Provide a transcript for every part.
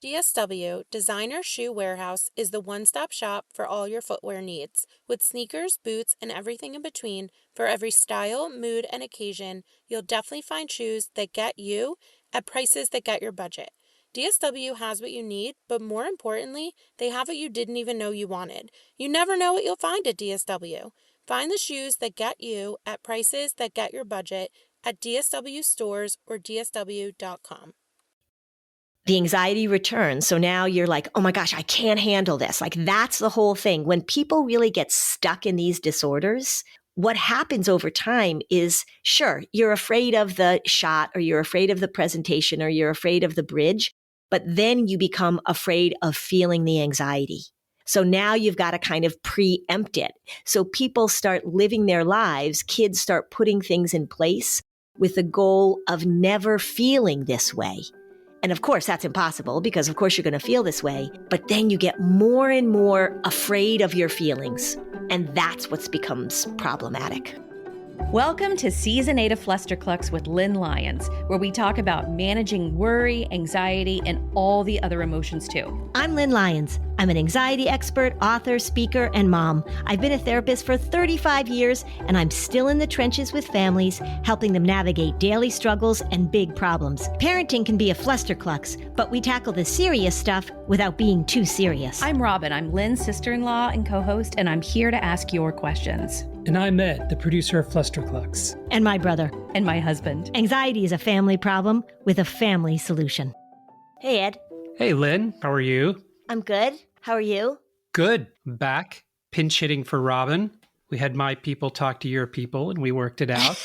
DSW, Designer Shoe Warehouse, is the one-stop shop for all your footwear needs. With sneakers, boots, and everything in between, for every style, mood, and occasion, you'll definitely find shoes that get you at prices that get your budget. DSW has what you need, but more importantly, they have what you didn't even know you wanted. You never know what you'll find at DSW. Find the shoes that get you at prices that get your budget at DSW stores or dsw.com. The anxiety returns. So now you're like, oh my gosh, I can't handle this. Like that's the whole thing. When people really get stuck in these disorders, what happens over time is, sure, you're afraid of the shot or you're afraid of the presentation or you're afraid of the bridge, but then you become afraid of feeling the anxiety. So now you've got to kind of preempt it. So people start living their lives, kids start putting things in place with the goal of never feeling this way. And of course, that's impossible because of course you're going to feel this way, but then you get more and more afraid of your feelings. And that's what becomes problematic. Welcome to Season 8 of Flusterclux with Lynn Lyons, where we talk about managing worry, anxiety, and all the other emotions too. I'm Lynn Lyons. I'm an anxiety expert, author, speaker, and mom. I've been a therapist for 35 years, and I'm still in the trenches with families, helping them navigate daily struggles and big problems. Parenting can be a flusterclux, but we tackle the serious stuff without being too serious. I'm Robin. I'm Lynn's sister-in-law and co-host, and I'm here to ask your questions. And I'm Ed, the producer of Flusterclux. And my brother. And my husband. Anxiety is a family problem with a family solution. Hey, Ed. Hey, Lynn. How are you? I'm good. How are you? Good. I'm back. Pinch hitting for Robin. We had my people talk to your people, and we worked it out.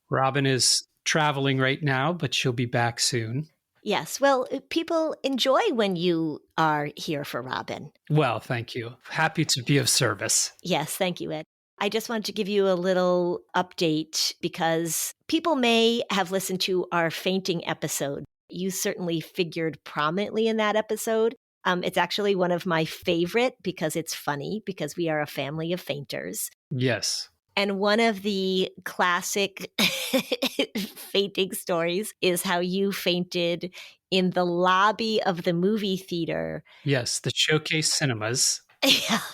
Robin is traveling right now, but she'll be back soon. Yes. Well, people enjoy when you are here for Robin. Well, thank you. Happy to be of service. Yes. Thank you, Ed. I just wanted to give you a little update because people may have listened to our fainting episode. You certainly figured prominently in that episode. It's actually one of my favorite because it's funny because we are a family of fainters. Yes. And one of the classic fainting stories is how you fainted in the lobby of the movie theater. Yes, the Showcase Cinemas.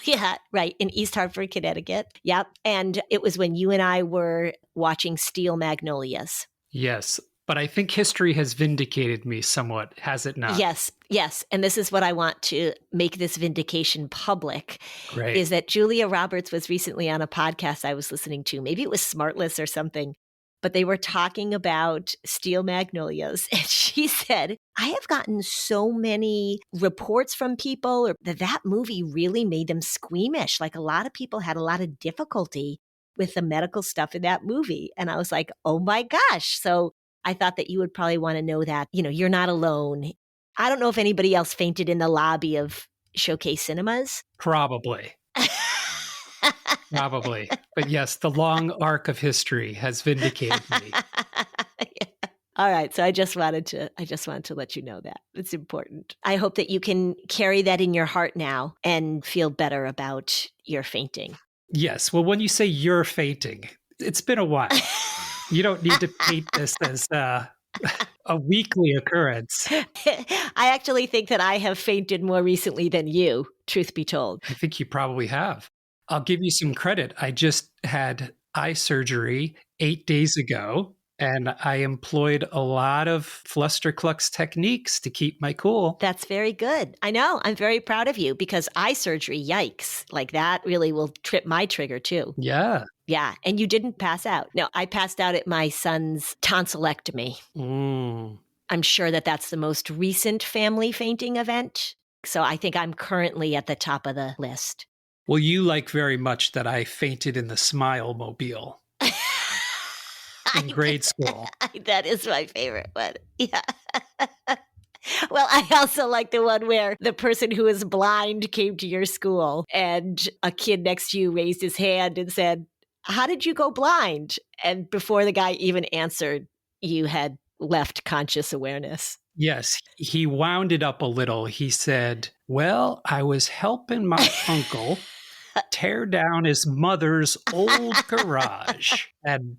Yeah, right. In East Hartford, Connecticut. Yep. And it was when you and I were watching Steel Magnolias. Yes. But I think history has vindicated me somewhat, has it not? Yes. And this is what I want to make this vindication public. Great. Is that Julia Roberts was recently on a podcast I was listening to. Maybe it was Smartless or something. But they were talking about Steel Magnolias. And she said, I have gotten so many reports from people that movie really made them squeamish. Like a lot of people had a lot of difficulty with the medical stuff in that movie. And I was like, oh my gosh. So I thought that you would probably want to know that, you're not alone. I don't know if anybody else fainted in the lobby of Showcase Cinemas. Probably. Probably. But yes, the long arc of history has vindicated me. Yeah. All right. So I just wanted to let you know that. It's important. I hope that you can carry that in your heart now and feel better about your fainting. Yes. Well, when you say you're fainting, it's been a while. You don't need to paint this as a weekly occurrence. I actually think that I have fainted more recently than you, truth be told. I think you probably have. I'll give you some credit. I just had eye surgery 8 days ago, and I employed a lot of Flusterclux techniques to keep my cool. That's very good. I know. I'm very proud of you because eye surgery, yikes. Like that really will trip my trigger too. Yeah. Yeah. And you didn't pass out. No, I passed out at my son's tonsillectomy. I'm sure that that's the most recent family fainting event. So I think I'm currently at the top of the list. Well, you like very much that I fainted in the Smile Mobile in grade school. That is my favorite one. Yeah. Well, I also like the one where the person who is blind came to your school and a kid next to you raised his hand and said, how did you go blind? And before the guy even answered, you had left conscious awareness. Yes, he wound it up a little. He said, well, I was helping my uncle tear down his mother's old garage. And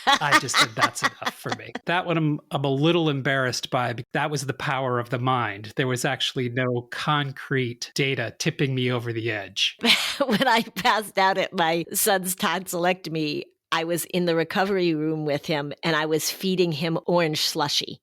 I just said that's enough for me. That one I'm a little embarrassed by. That was the power of the mind. There was actually no concrete data tipping me over the edge. When I passed out at my son's tonsillectomy, I was in the recovery room with him and I was feeding him orange slushy.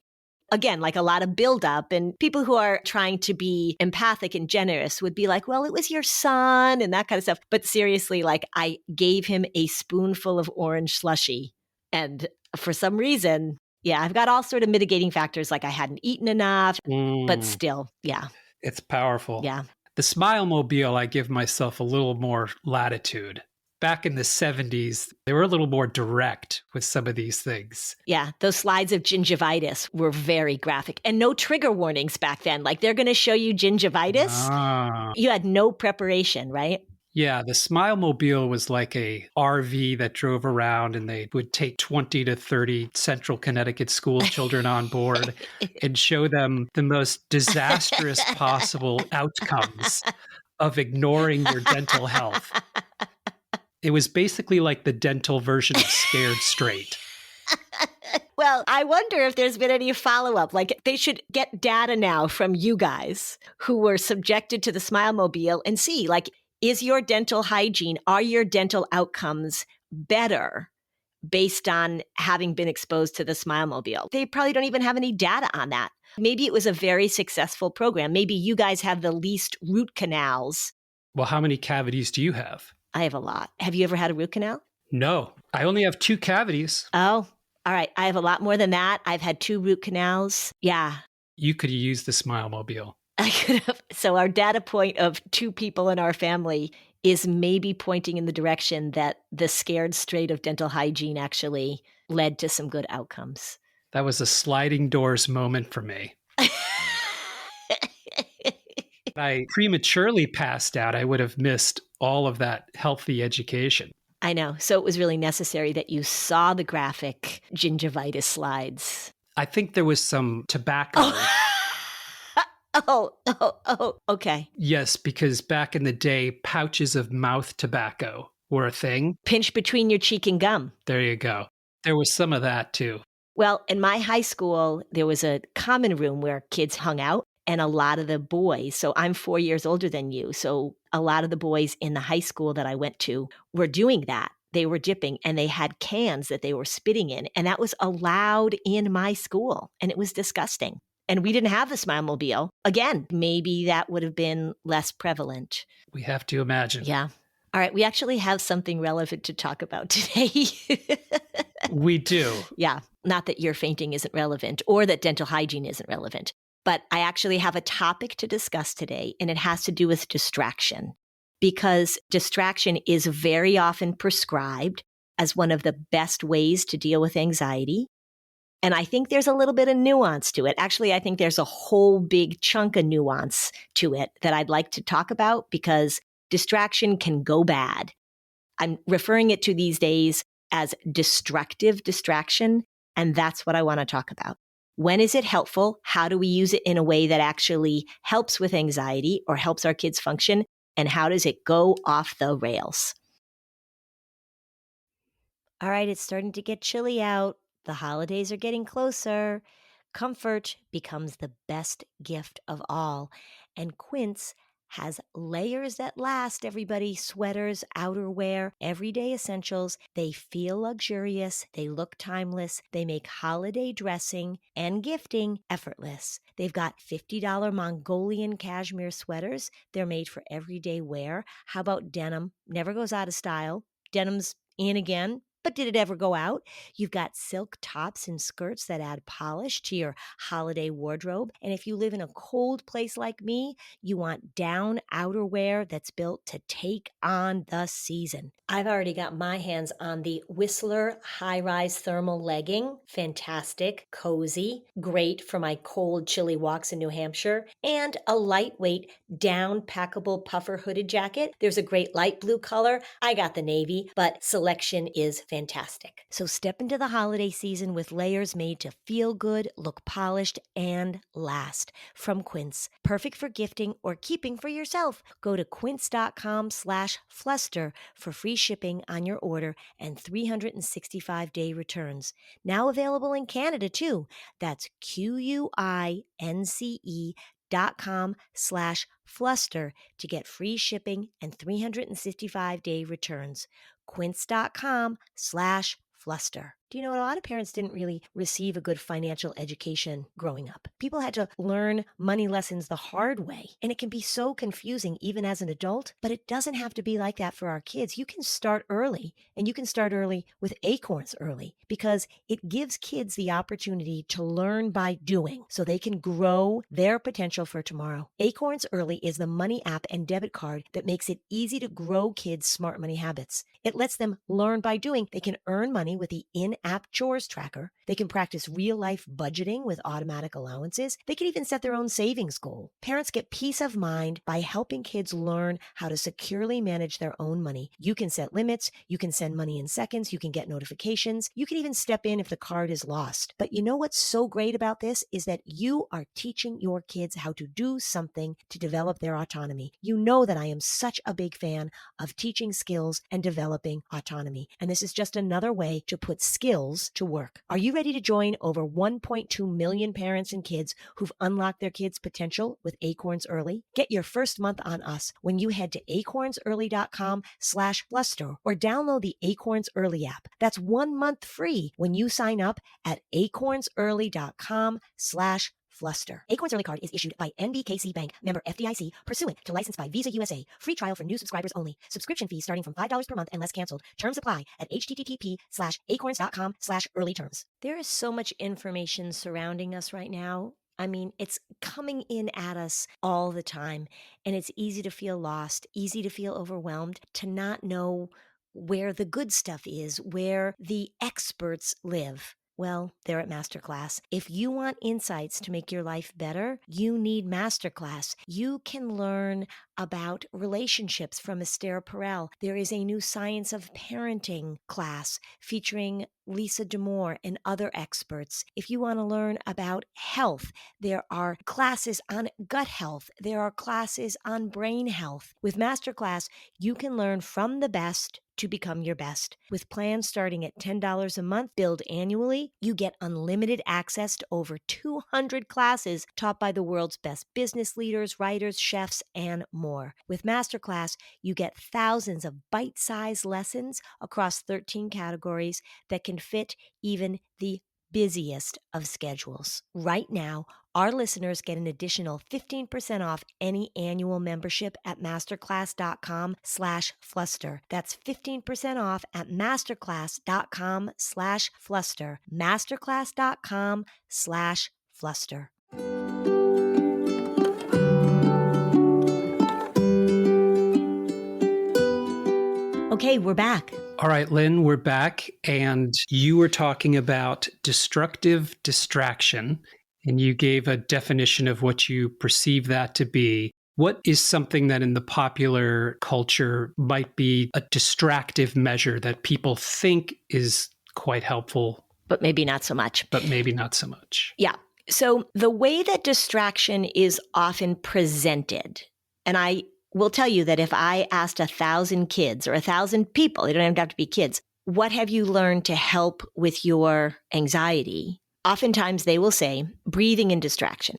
Again, like a lot of buildup, and people who are trying to be empathic and generous would be like, well, it was your son and that kind of stuff. But seriously, like I gave him a spoonful of orange slushy. And for some reason, yeah, I've got all sort of mitigating factors, like I hadn't eaten enough, but still, yeah. It's powerful. Yeah. The Smile Mobile, I give myself a little more latitude. Back in the 70s, they were a little more direct with some of these things. Yeah, those slides of gingivitis were very graphic and no trigger warnings back then. Like they're going to show you gingivitis. Ah. You had no preparation, right? Yeah, the Smile Mobile was like a RV that drove around and they would take 20 to 30 central Connecticut school children on board and show them the most disastrous possible outcomes of ignoring your dental health. It was basically like the dental version of Scared Straight. Well, I wonder if there's been any follow-up. Like they should get data now from you guys who were subjected to the Smile Mobile and see, like, is your dental hygiene, are your dental outcomes better based on having been exposed to the Smile Mobile? They probably don't even have any data on that. Maybe it was a very successful program. Maybe you guys have the least root canals. Well, how many cavities do you have? I have a lot. Have you ever had a root canal? No, I only have 2 cavities. Oh, all right. I have a lot more than that. I've had 2 root canals. Yeah. You could use the Smile Mobile. I could have. So our data point of 2 people in our family is maybe pointing in the direction that the Scared Straight of dental hygiene actually led to some good outcomes. That was a sliding doors moment for me. I prematurely passed out, I would have missed all of that healthy education. I know. So it was really necessary that you saw the graphic gingivitis slides. I think there was some tobacco. Okay. Yes, because back in the day, pouches of mouth tobacco were a thing. Pinch between your cheek and gum. There you go. There was some of that too. Well, in my high school, there was a common room where kids hung out. And a lot of the boys, so I'm 4 years older than you, so a lot of the boys in the high school that I went to were doing that. They were dipping and they had cans that they were spitting in. And that was allowed in my school. And it was disgusting. And we didn't have the Smile Mobile. Again, maybe that would have been less prevalent. We have to imagine. Yeah. All right. We actually have something relevant to talk about today. We do. Yeah. Not that ear fainting isn't relevant or that dental hygiene isn't relevant. But I actually have a topic to discuss today, and it has to do with distraction, because distraction is very often prescribed as one of the best ways to deal with anxiety. And I think there's a little bit of nuance to it. Actually, I think there's a whole big chunk of nuance to it that I'd like to talk about, because distraction can go bad. I'm referring it to these days as destructive distraction, and that's what I want to talk about. When is it helpful? How do we use it in a way that actually helps with anxiety or helps our kids function? And how does it go off the rails? All right, it's starting to get chilly out. The holidays are getting closer. Comfort becomes the best gift of all. And Quince has layers that last, everybody. Sweaters, outerwear, everyday essentials. They feel luxurious. They look timeless. They make holiday dressing and gifting effortless. They've got $50 Mongolian cashmere sweaters. They're made for everyday wear. How about denim? Never goes out of style. Denim's in again. But did it ever go out? You've got silk tops and skirts that add polish to your holiday wardrobe. And if you live in a cold place like me, you want down outerwear that's built to take on the season. I've already got my hands on the Whistler high-rise thermal legging. Fantastic, cozy, great for my cold, chilly walks in New Hampshire. And a lightweight, down packable puffer hooded jacket. There's a great light blue color. I got the navy, but selection is fantastic. fantastic. So step into the holiday season with layers made to feel good, look polished, and last. From Quince. Perfect for gifting or keeping for yourself. Go to quince.com/fluster for free shipping on your order and 365-day returns. Now available in Canada too. That's QUINCE.com/fluster to get free shipping and 365-day returns. Quince.com/fluster. Do you know, a lot of parents didn't really receive a good financial education growing up. People had to learn money lessons the hard way, and it can be so confusing even as an adult, but it doesn't have to be like that for our kids. You can start early, and you can start early with Acorns Early because it gives kids the opportunity to learn by doing so they can grow their potential for tomorrow. Acorns Early is the money app and debit card that makes it easy to grow kids' smart money habits. It lets them learn by doing. They can earn money with the in-app chores tracker. They can practice real-life budgeting with automatic allowances. They can even set their own savings goal. Parents get peace of mind by helping kids learn how to securely manage their own money. You can set limits. You can send money in seconds. You can get notifications. You can even step in if the card is lost. But you know what's so great about this is that you are teaching your kids how to do something to develop their autonomy. You know that I am such a big fan of teaching skills and developing autonomy. And this is just another way to put skills to work. Are you ready to join over 1.2 million parents and kids who've unlocked their kids' potential with Acorns Early? Get your first month on us when you head to acornsearly.com/fluster or download the Acorns Early app. That's 1 month free when you sign up at acornsearly.com/fluster. Acorns Early Card is issued by NBKC Bank, member FDIC, pursuant to license by Visa USA. Free trial for new subscribers only. Subscription fees starting from $5 per month and less canceled. Terms apply at http://acorns.com/early terms. There is so much information surrounding us right now. I mean, it's coming in at us all the time, and it's easy to feel lost, easy to feel overwhelmed, to not know where the good stuff is, where the experts live. Well, they're at Masterclass. If you want insights to make your life better, you need Masterclass. You can learn about relationships from Esther Perel. There is a new Science of Parenting class featuring Lisa D'Amour and other experts. If you want to learn about health, there are classes on gut health. There are classes on brain health. With Masterclass, you can learn from the best to become your best. With plans starting at $10 a month, billed annually, you get unlimited access to over 200 classes taught by the world's best business leaders, writers, chefs, and more. With Masterclass, you get thousands of bite-sized lessons across 13 categories that can fit even the busiest of schedules. Right now, our listeners get an additional 15% off any annual membership at masterclass.com/fluster. That's 15% off at masterclass.com/fluster. Masterclass.com/fluster. Okay, we're back. All right, Lynn, we're back. And you were talking about destructive distraction, and you gave a definition of what you perceive that to be. What is something that in the popular culture might be a distractive measure that people think is quite helpful? But maybe not so much. Yeah. So the way that distraction is often presented, and I will tell you that if I asked 1,000 kids or 1,000 people, they don't even have to be kids, what have you learned to help with your anxiety? Oftentimes they will say breathing and distraction.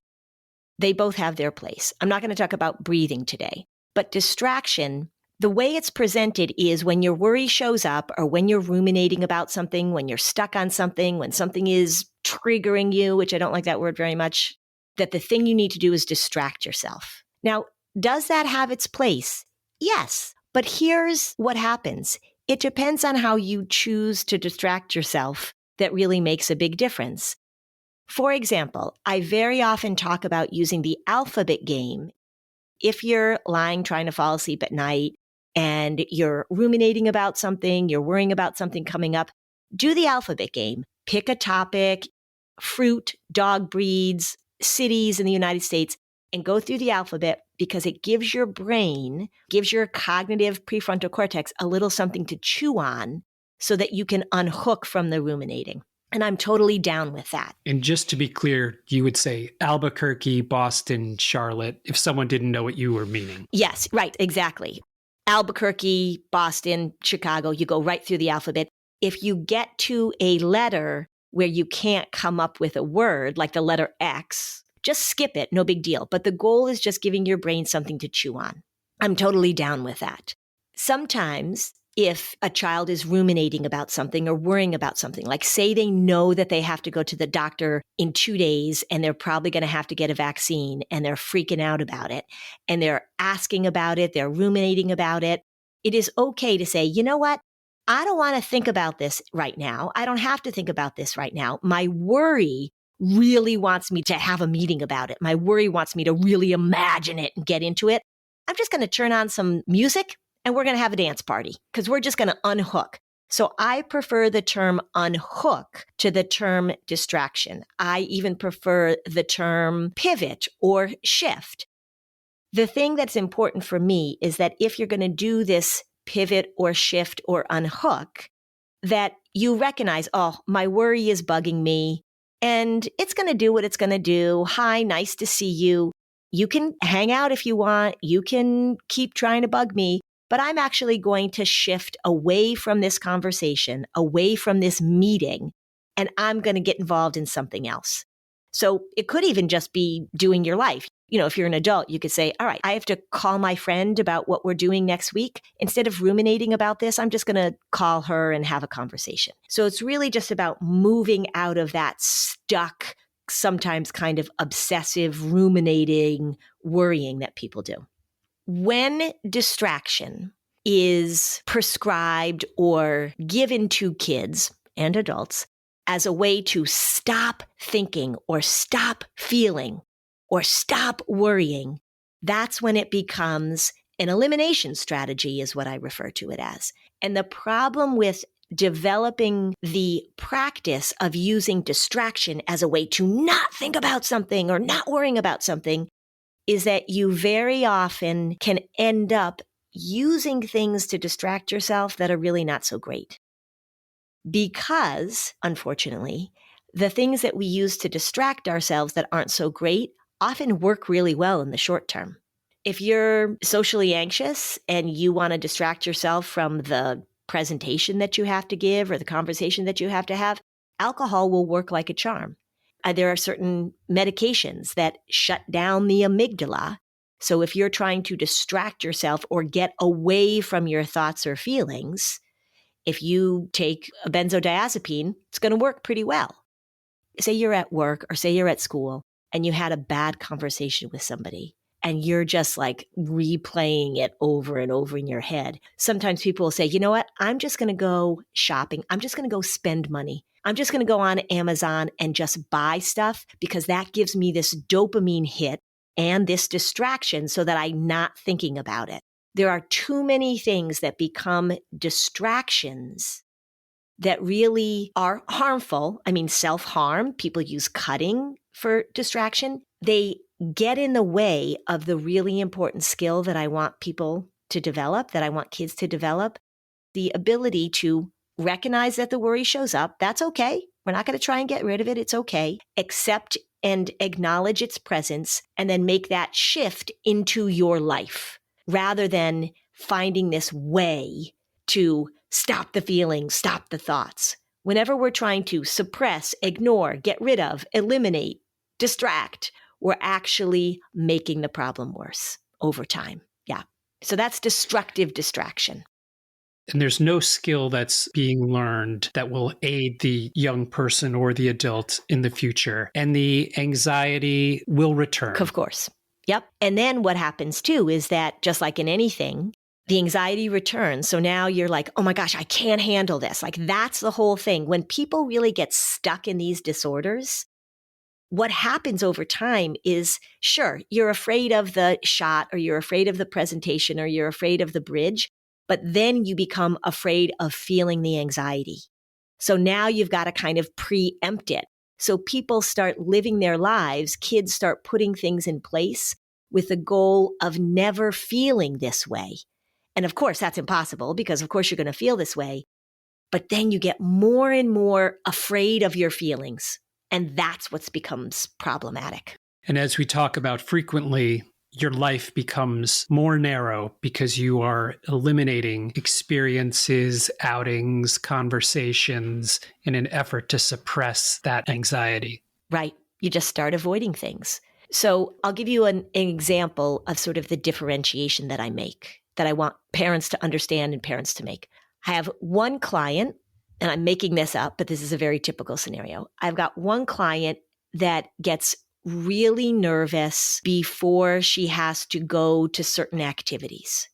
They both have their place. I'm not going to talk about breathing today, but distraction, the way it's presented is when your worry shows up or when you're ruminating about something, when you're stuck on something, when something is triggering you, which I don't like that word very much, that the thing you need to do is distract yourself. Now, does that have its place? Yes. But here's what happens. It depends on how you choose to distract yourself that really makes a big difference. For example, I very often talk about using the alphabet game. If you're lying trying to fall asleep at night and you're ruminating about something, you're worrying about something coming up, do the alphabet game. Pick a topic, fruit, dog breeds, cities in the United States, and go through the alphabet because it gives your brain, gives your cognitive prefrontal cortex a little something to chew on so that you can unhook from the ruminating. And I'm totally down with that. And just to be clear, you would say Albuquerque, Boston, Charlotte, if someone didn't know what you were meaning. Yes, right, exactly. Albuquerque, Boston, Chicago, you go right through the alphabet. If you get to a letter where you can't come up with a word, like the letter X, just skip it, no big deal. But the goal is just giving your brain something to chew on. I'm totally down with that. Sometimes if a child is ruminating about something or worrying about something, like say they know that they have to go to the doctor in 2 days and they're probably going to have to get a vaccine and they're freaking out about it and they're asking about it, they're ruminating about it, it is okay to say, you know what? I don't want to think about this right now. I don't have to think about this right now. My worry really wants me to have a meeting about it. My worry wants me to really imagine it and get into it. I'm just going to turn on some music and we're going to have a dance party because we're just going to unhook. So I prefer the term unhook to the term distraction. I even prefer the term pivot or shift. The thing that's important for me is that if you're going to do this pivot or shift or unhook, that you recognize, oh, my worry is bugging me and it's going to do what it's going to do. Hi, nice to see you. You can hang out if you want. You can keep trying to bug me. But I'm actually going to shift away from this conversation, away from this meeting, and I'm going to get involved in something else. So it could even just be doing your life. You know, if you're an adult, you could say, all right, I have to call my friend about what we're doing next week. Instead of ruminating about this, I'm just going to call her and have a conversation. So it's really just about moving out of that stuck, sometimes kind of obsessive, ruminating, worrying that people do. When distraction is prescribed or given to kids and adults as a way to stop thinking or stop feeling or stop worrying, that's when it becomes an elimination strategy is what I refer to it as. And the problem with developing the practice of using distraction as a way to not think about something or not worrying about something is that you very often can end up using things to distract yourself that are really not so great. Because, unfortunately, the things that we use to distract ourselves that aren't so great often work really well in the short term. If you're socially anxious and you want to distract yourself from the presentation that you have to give or the conversation that you have to have, alcohol will work like a charm. There are certain medications that shut down the amygdala. So if you're trying to distract yourself or get away from your thoughts or feelings, if you take a benzodiazepine, it's going to work pretty well. Say you're at work or say you're at school and you had a bad conversation with somebody and you're just like replaying it over and over in your head. Sometimes people will say, you know what? I'm just going to go shopping. I'm just going to go spend money. I'm just going to go on Amazon and just buy stuff because that gives me this dopamine hit and this distraction so that I'm not thinking about it. There are too many things that become distractions that really are harmful. I mean, self-harm. People use cutting for distraction. They get in the way of the really important skill that I want people to develop, that I want kids to develop, the ability to recognize that the worry shows up. That's okay. We're not going to try and get rid of it. It's okay. Accept and acknowledge its presence and then make that shift into your life rather than finding this way to stop the feelings, stop the thoughts. Whenever we're trying to suppress, ignore, get rid of, eliminate, distract, we're actually making the problem worse over time. Yeah. So that's destructive distraction. And there's no skill that's being learned that will aid the young person or the adult in the future. And the anxiety will return. Of course. Yep. And then what happens too is that just like in anything, the anxiety returns. So now you're like, oh my gosh, I can't handle this. Like that's the whole thing. When people really get stuck in these disorders, what happens over time is, sure, you're afraid of the shot or you're afraid of the presentation or you're afraid of the bridge, but then you become afraid of feeling the anxiety. So now you've got to kind of preempt it. So people start living their lives, kids start putting things in place with the goal of never feeling this way. And of course, that's impossible because of course you're going to feel this way. but then you get more and more afraid of your feelings. And that's what becomes problematic. And as we talk about frequently, your life becomes more narrow because you are eliminating experiences, outings, conversations in an effort to suppress that anxiety. Right. You just start avoiding things. So I'll give you an example of sort of the differentiation that I make, that I want parents to understand and parents to make. I have one client, and I'm making this up, but this is a very typical scenario. I've got one client that gets really nervous before she has to go to certain activities.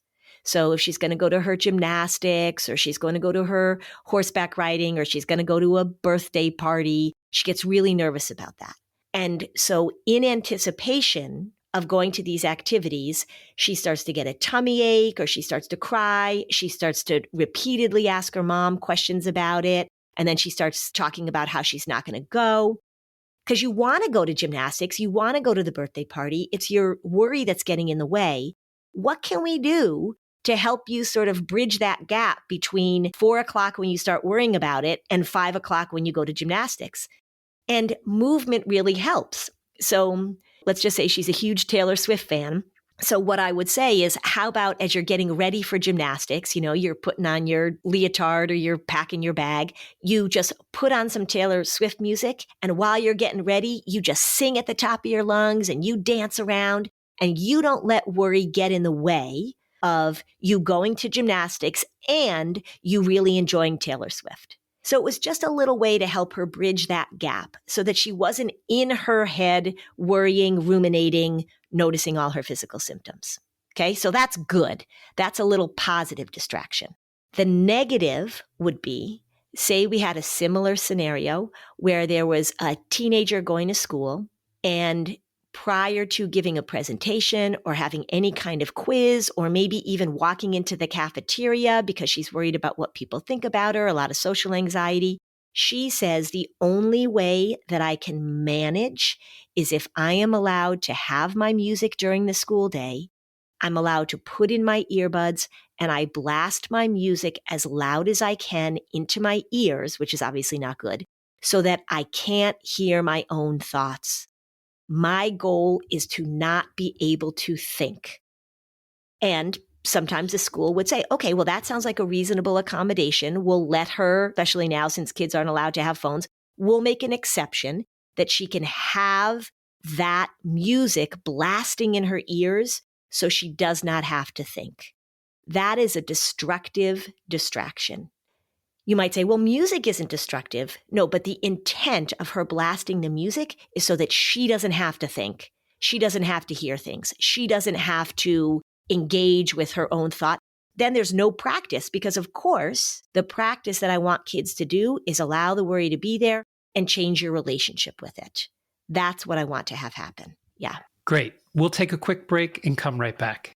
So if she's going to go to her gymnastics, or she's going to go to her horseback riding, or she's going to go to a birthday party, she gets really nervous about that. And so in anticipation of going to these activities, she starts to get a tummy ache, or she starts to cry. She starts to repeatedly ask her mom questions about it. And then she starts talking about how she's not going to go. Because you want to go to gymnastics, you want to go to the birthday party. It's your worry that's getting in the way. What can we do to help you sort of bridge that gap between 4 o'clock when you start worrying about it and 5 o'clock when you go to gymnastics? And movement really helps. So let's just say she's a huge Taylor Swift fan. So what I would say is, how about as you're getting ready for gymnastics, you're putting on your leotard or you're packing your bag, you just put on some Taylor Swift music. And while you're getting ready, you just sing at the top of your lungs and you dance around, and you don't let worry get in the way of you going to gymnastics and you really enjoying Taylor Swift. So it was just a little way to help her bridge that gap so that she wasn't in her head worrying, ruminating, noticing all her physical symptoms. Okay, so that's good. That's a little positive distraction. The negative would be, say we had a similar scenario where there was a teenager going to school, and prior to giving a presentation or having any kind of quiz, or maybe even walking into the cafeteria because she's worried about what people think about her, a lot of social anxiety, she says, the only way that I can manage is if I am allowed to have my music during the school day. I'm allowed to put in my earbuds and I blast my music as loud as I can into my ears, which is obviously not good, so that I can't hear my own thoughts. My goal is to not be able to think. And sometimes the school would say, okay, well, that sounds like a reasonable accommodation. We'll let her, especially now since kids aren't allowed to have phones, we'll make an exception that she can have that music blasting in her ears so she does not have to think. That is a destructive distraction. You might say, well, music isn't destructive. No, but the intent of her blasting the music is so that she doesn't have to think. She doesn't have to hear things. She doesn't have to engage with her own thought. Then there's no practice, because of course, the practice that I want kids to do is allow the worry to be there and change your relationship with it. That's what I want to have happen. Yeah. Great. We'll take a quick break and come right back.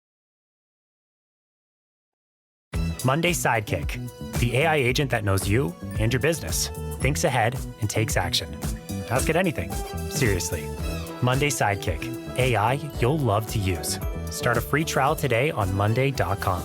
Monday Sidekick, the AI agent that knows you and your business, thinks ahead and takes action. Ask it anything. Seriously. Monday Sidekick, AI you'll love to use. Start a free trial today on monday.com.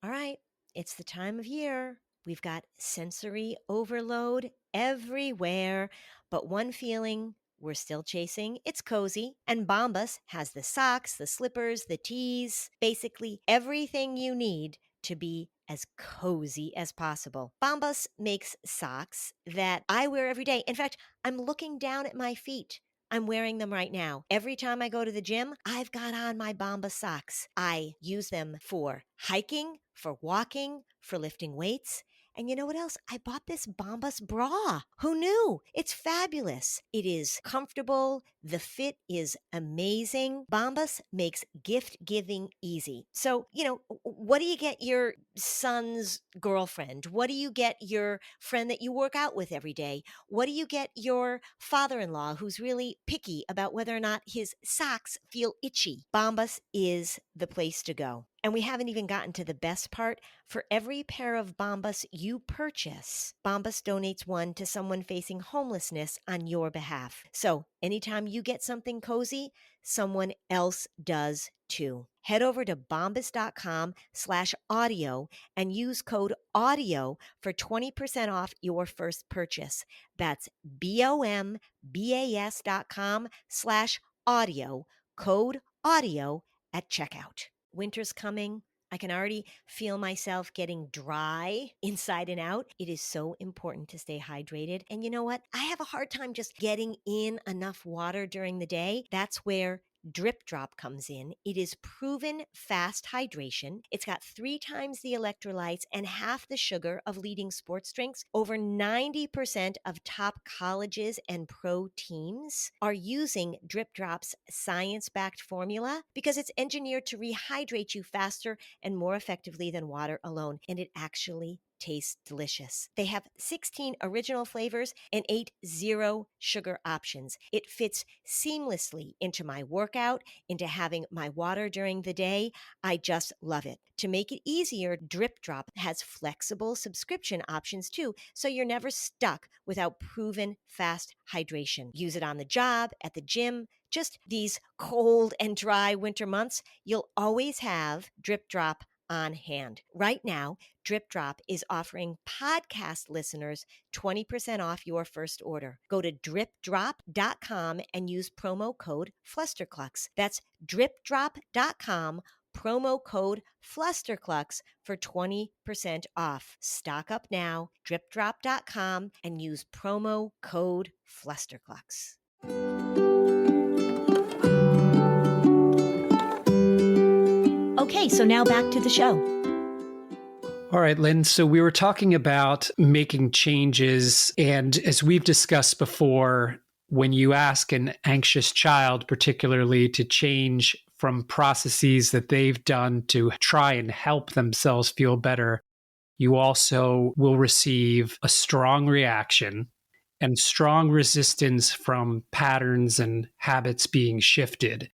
All right, it's the time of year. We've got sensory overload everywhere, but one feeling we're still chasing, it's cozy, and Bombas has the socks, the slippers, the tees, basically everything you need to be as cozy as possible. Bombas makes socks that I wear every day. In fact, I'm looking down at my feet. I'm wearing them right now. Every time I go to the gym, I've got on my Bombas socks. I use them for hiking, for walking, for lifting weights. And you know what else? I bought this Bombas bra. Who knew? It's fabulous. It is comfortable. The fit is amazing. Bombas makes gift giving easy. So, what do you get your son's girlfriend? What do you get your friend that you work out with every day? What do you get your father-in-law who's really picky about whether or not his socks feel itchy? Bombas is the place to go. And we haven't even gotten to the best part. For every pair of Bombas you purchase, Bombas donates one to someone facing homelessness on your behalf. So anytime you get something cozy, someone else does too. Head over to bombas.com/audio and use code AUDIO for 20% off your first purchase. That's bombas.com/audio, code AUDIO at checkout. Winter's coming. I can already feel myself getting dry inside and out. It is so important to stay hydrated. And you know what? I have a hard time just getting in enough water during the day. That's where Drip Drop comes in. It is proven fast hydration. It's got 3 times the electrolytes and half the sugar of leading sports drinks. Over 90% of top colleges and pro teams are using Drip Drop's science-backed formula because it's engineered to rehydrate you faster and more effectively than water alone. And it actually tastes delicious. They have 16 original flavors and 8 zero sugar options. It fits seamlessly into my workout, into having my water during the day. I just love it. To make it easier, Drip Drop has flexible subscription options too, so you're never stuck without proven fast hydration. Use it on the job, at the gym, just these cold and dry winter months. You'll always have Drip Drop on hand. Right now, Drip Drop is offering podcast listeners 20% off your first order. Go to dripdrop.com and use promo code Flusterclux. That's dripdrop.com, promo code Flusterclux for 20% off. Stock up now, dripdrop.com, and use promo code Flusterclux. Okay, so now back to the show. All right, Lynn. So we were talking about making changes. And as we've discussed before, when you ask an anxious child, particularly to change from processes that they've done to try and help themselves feel better, you also will receive a strong reaction and strong resistance from patterns and habits being shifted.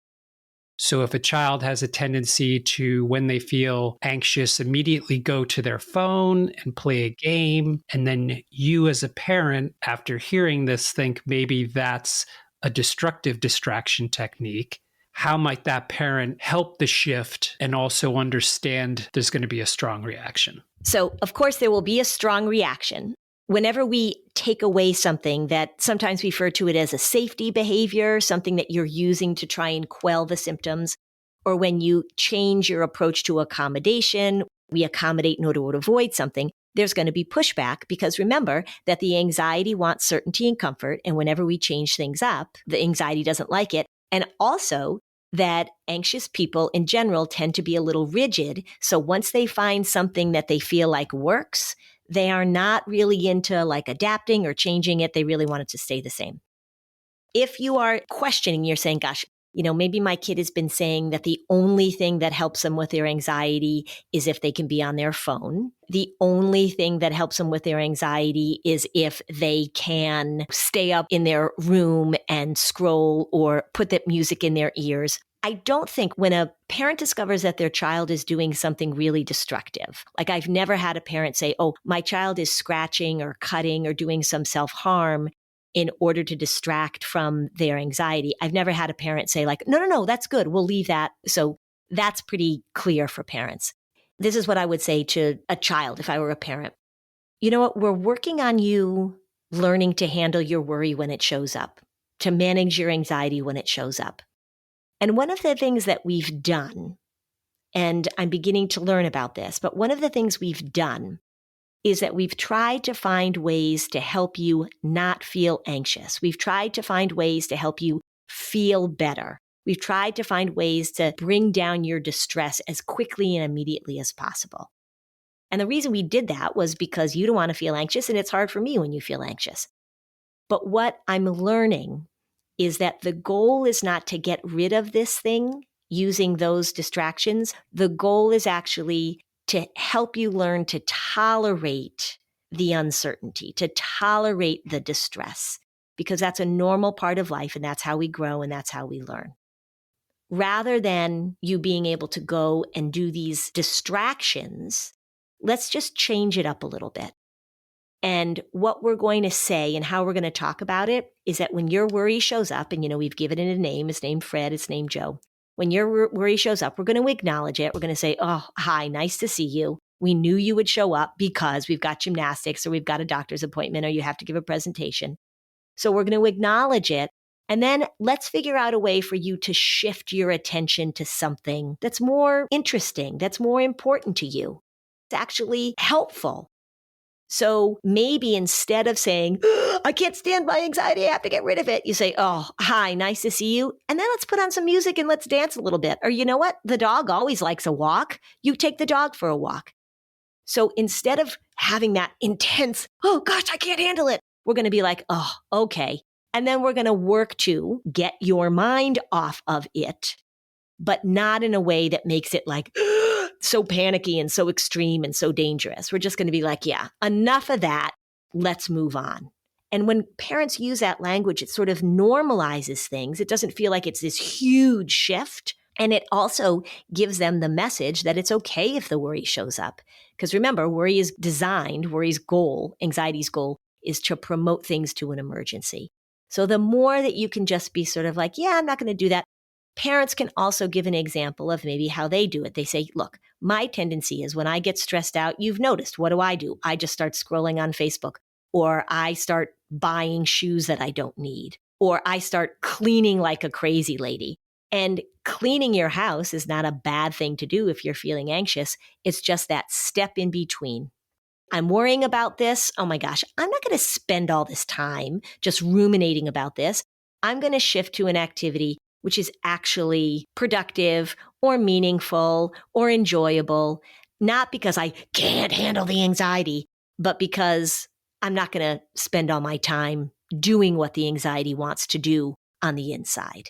So if a child has a tendency to, when they feel anxious, immediately go to their phone and play a game, and then you as a parent, after hearing this, think maybe that's a destructive distraction technique, how might that parent help the shift and also understand there's going to be a strong reaction? So, of course, there will be a strong reaction. Whenever we take away something that sometimes we refer to it as a safety behavior, something that you're using to try and quell the symptoms, or when you change your approach to accommodation, we accommodate in order to avoid something, there's going to be pushback because remember that the anxiety wants certainty and comfort. And whenever we change things up, the anxiety doesn't like it. And also that anxious people in general tend to be a little rigid. So once they find something that they feel like works, they are not really into like adapting or changing it. They really want it to stay the same. If you are questioning, you're saying, gosh, maybe my kid has been saying that the only thing that helps them with their anxiety is if they can be on their phone. The only thing that helps them with their anxiety is if they can stay up in their room and scroll or put that music in their ears. I don't think when a parent discovers that their child is doing something really destructive, like I've never had a parent say, oh, my child is scratching or cutting or doing some self-harm in order to distract from their anxiety. I've never had a parent say like, no, that's good. We'll leave that. So that's pretty clear for parents. This is what I would say to a child if I were a parent. You know what? We're working on you learning to handle your worry when it shows up, to manage your anxiety when it shows up. And one of the things that we've done, and I'm beginning to learn about this, but one of the things we've done is that we've tried to find ways to help you not feel anxious. We've tried to find ways to help you feel better. We've tried to find ways to bring down your distress as quickly and immediately as possible. And the reason we did that was because you don't want to feel anxious, and it's hard for me when you feel anxious. But what I'm learning is that the goal is not to get rid of this thing using those distractions. The goal is actually to help you learn to tolerate the uncertainty, to tolerate the distress, because that's a normal part of life and that's how we grow and that's how we learn. Rather than you being able to go and do these distractions, let's just change it up a little bit. And what we're going to say and how we're going to talk about it is that when your worry shows up, and we've given it a name, it's named Fred, it's named Joe. When your worry shows up, we're going to acknowledge it. We're going to say, oh, hi, nice to see you. We knew you would show up because we've got gymnastics or we've got a doctor's appointment or you have to give a presentation. So we're going to acknowledge it. And then let's figure out a way for you to shift your attention to something that's more interesting, that's more important to you. It's actually helpful. So maybe instead of saying, I can't stand my anxiety, I have to get rid of it, you say, oh, hi, nice to see you. And then let's put on some music and let's dance a little bit. Or you know what? The dog always likes a walk. You take the dog for a walk. So instead of having that intense, oh gosh, I can't handle it, we're going to be like, oh, okay. And then we're going to work to get your mind off of it, but not in a way that makes it like so panicky and so extreme and so dangerous. We're just going to be like, yeah, enough of that. Let's move on. And when parents use that language, it sort of normalizes things. It doesn't feel like it's this huge shift. And it also gives them the message that it's okay if the worry shows up. Because remember, worry's goal, anxiety's goal, is to promote things to an emergency. So the more that you can just be sort of like, yeah, I'm not going to do that. Parents can also give an example of maybe how they do it. They say, look, my tendency is when I get stressed out, you've noticed, what do? I just start scrolling on Facebook, or I start buying shoes that I don't need, or I start cleaning like a crazy lady. And cleaning your house is not a bad thing to do if you're feeling anxious. It's just that step in between. I'm worrying about this. Oh my gosh, I'm not going to spend all this time just ruminating about this. I'm going to shift to an activity which is actually productive or meaningful or enjoyable, not because I can't handle the anxiety, but because I'm not going to spend all my time doing what the anxiety wants to do on the inside.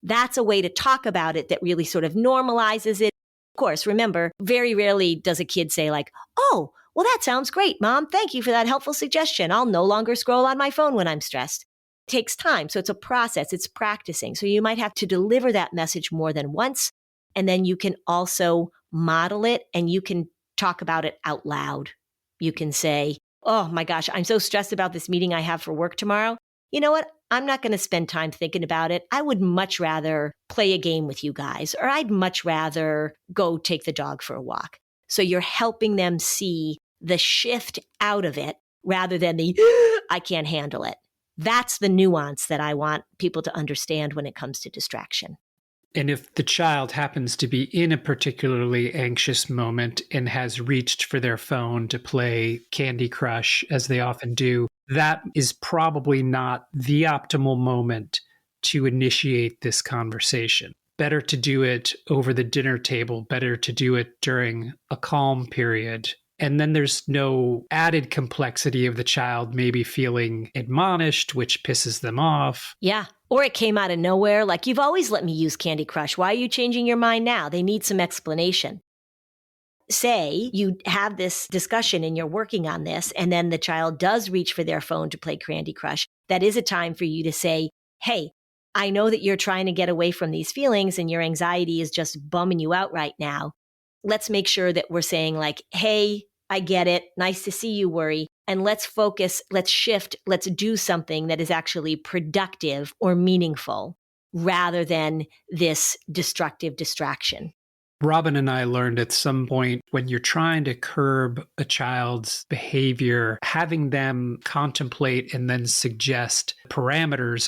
That's a way to talk about it that really sort of normalizes it. Of course, remember, very rarely does a kid say like, oh, well, that sounds great, Mom. Thank you for that helpful suggestion. I'll no longer scroll on my phone when I'm stressed. It takes time. So it's a process. It's practicing. So you might have to deliver that message more than once. And then you can also model it and you can talk about it out loud. You can say, oh my gosh, I'm so stressed about this meeting I have for work tomorrow. You know what? I'm not going to spend time thinking about it. I would much rather play a game with you guys, or I'd much rather go take the dog for a walk. So you're helping them see the shift out of it rather than the, I can't handle it. That's the nuance that I want people to understand when it comes to distraction. And if the child happens to be in a particularly anxious moment and has reached for their phone to play Candy Crush, as they often do, that is probably not the optimal moment to initiate this conversation. Better to do it over the dinner table, better to do it during a calm period. And then there's no added complexity of the child maybe feeling admonished, which pisses them off. Yeah. Or it came out of nowhere, like, you've always let me use Candy Crush. Why are you changing your mind now? They need some explanation. Say you have this discussion and you're working on this, and then the child does reach for their phone to play Candy Crush. That is a time for you to say, hey, I know that you're trying to get away from these feelings and your anxiety is just bumming you out right now. Let's make sure that we're saying like, hey, I get it. Nice to see you, worry. And let's focus, let's shift, let's do something that is actually productive or meaningful rather than this destructive distraction. Robin and I learned at some point when you're trying to curb a child's behavior, having them contemplate and then suggest parameters.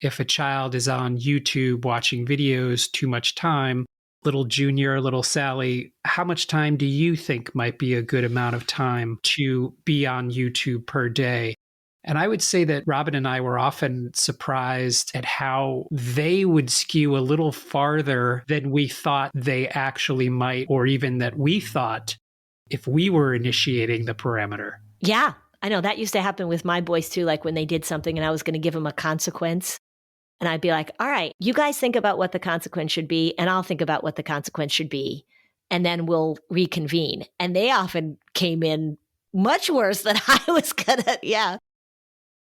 If a child is on YouTube watching videos too much time, little Junior, little Sally, how much time do you think might be a good amount of time to be on YouTube per day? And I would say that Robin and I were often surprised at how they would skew a little farther than we thought they actually might, or even that we thought if we were initiating the parameter. Yeah, I know that used to happen with my boys too, like when they did something and I was going to give them a consequence. And I'd be like, all right, you guys think about what the consequence should be, and I'll think about what the consequence should be. And then we'll reconvene. And they often came in much worse than I was going to. Yeah.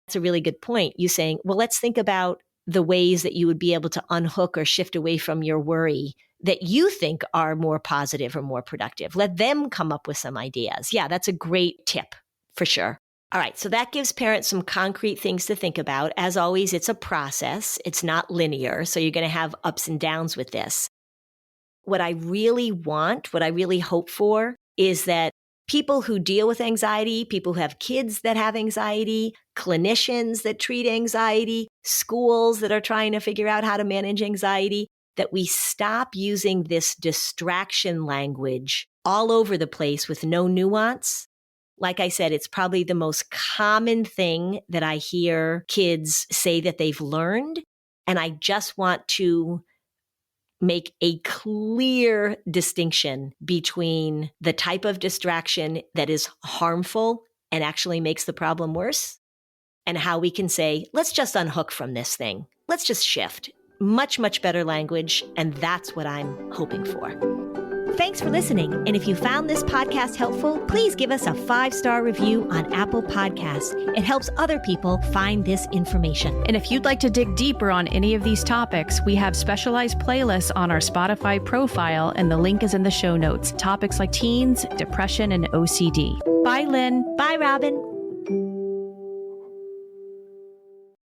That's a really good point. You saying, well, let's think about the ways that you would be able to unhook or shift away from your worry that you think are more positive or more productive. Let them come up with some ideas. Yeah, that's a great tip. for sure. All right, so that gives parents some concrete things to think about. As always, it's a process. It's not linear, so you're going to have ups and downs with this. What I really want, what I really hope for, is that people who deal with anxiety, people who have kids that have anxiety, clinicians that treat anxiety, schools that are trying to figure out how to manage anxiety, that we stop using this distraction language all over the place with no nuance. Like I said, it's probably the most common thing that I hear kids say that they've learned. And I just want to make a clear distinction between the type of distraction that is harmful and actually makes the problem worse, and how we can say, let's just unhook from this thing. Let's just shift. Much, much better language. And that's what I'm hoping for. Thanks for listening. And if you found this podcast helpful, please give us a 5-star review on Apple Podcasts. It helps other people find this information. And if you'd like to dig deeper on any of these topics, we have specialized playlists on our Spotify profile, and the link is in the show notes. Topics like teens, depression, and OCD. Bye, Lynn. Bye, Robin.